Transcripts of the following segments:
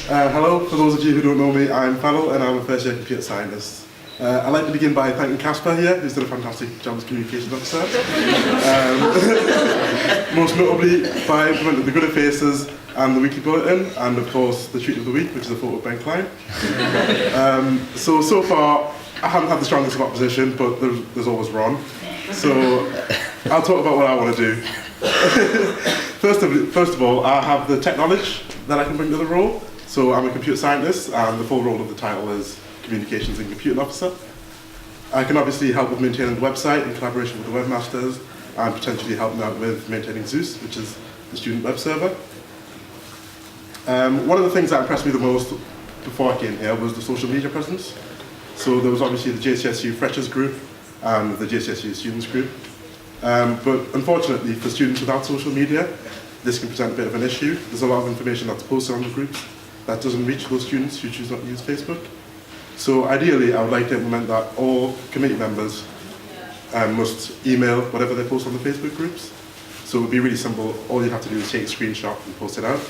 Hello, for those of you who don't know me, I'm Fadle and I'm a first year computer scientist. I'd like to begin by thanking Casper here, who's done a fantastic job as communications officer. Most notably by implementing the good faces and the weekly bulletin, and of course the treat of the week, which is a photo of Ben Klein. So far, I haven't had the strongest of opposition, but there's always Ron. So I'll talk about what I want to do. First of all, I have the tech knowledge that I can bring to the role. So I'm a computer scientist, and the full role of the title is Communications and Computing Officer. I can obviously help with maintaining the website in collaboration with the webmasters, and potentially helping out with maintaining Zeus, which is the student web server. One of the things that impressed me the most before I came here was the social media presence. So there was obviously the JCSU Freshers group and the JCSU Students group. But unfortunately for students without social media, this can present a bit of an issue. There's a lot of information that's posted on the groups that doesn't reach those students who choose not to use Facebook. So ideally, I would like to implement that all committee members must email whatever they post on the Facebook groups. So it would be really simple. All you'd have to do is take a screenshot and post it out.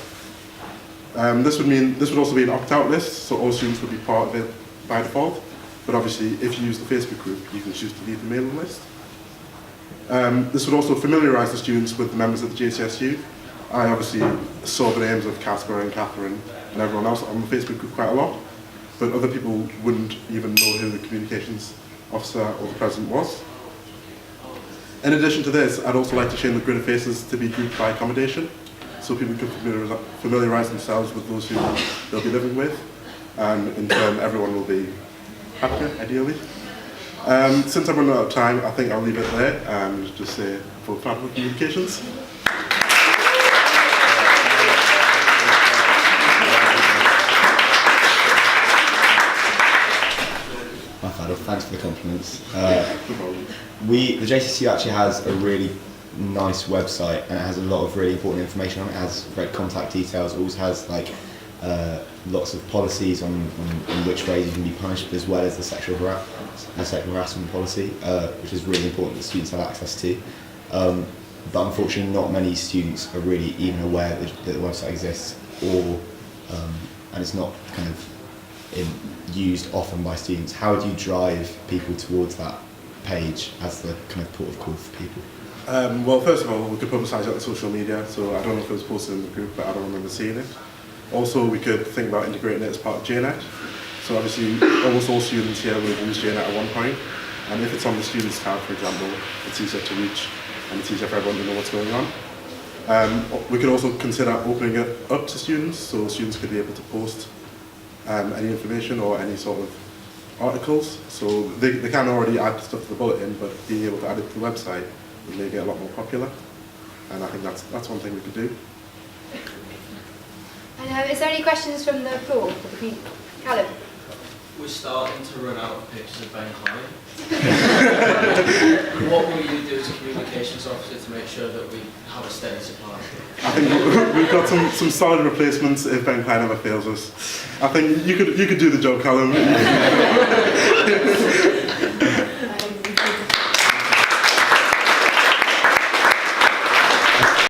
This would also be an opt-out list, so all students would be part of it by default. But obviously, if you use the Facebook group, you can choose to leave the mailing list. This would also familiarise the students with the members of the JCSU. I obviously saw the names of Casper and Catherine and everyone else on the Facebook group quite a lot, but other people wouldn't even know who the communications officer or the president was. In addition to this, I'd also like to change the grid of faces to be grouped by accommodation, so people can familiarise themselves with those who they'll be living with, and in turn everyone will be happier, ideally. Since I'm running out of time, I think I'll leave it there and just say for Fadle Communications. Hi Fadle, thanks for the compliments. The JCSU actually has a really nice website, and it has a lot of really important information on it. It has great contact details. It also has lots of policies on which ways you can be punished, as well as the sexual harassment policy, which is really important that students have access to. But unfortunately, not many students are really even aware that the website exists, and it's not kind of used often by students. How do you drive people towards that page as the kind of port of call for people? Well, first of all, we could publicise it on social media, so I don't know if it was posted in the group, but I don't remember seeing it. Also, we could think about integrating it as part of JNet. So obviously, almost all students here will use JNet at one point, and if it's on the Students tab, for example, it's easier to reach, and it's easier for everyone to know what's going on. We could also consider opening it up to students, so students could be able to post any information or any sort of articles. So they can already add stuff to the bulletin, but being able to add it to the website would make it a lot more popular. And I think that's one thing we could do. And is there any questions from the floor? Callum? We're starting to run out of pictures of Ben Klein. What will you do as a communications officer to make sure that we have a steady supply? I think we've got some solid replacements if Ben Klein ever fails us. I think you could do the job, Callum.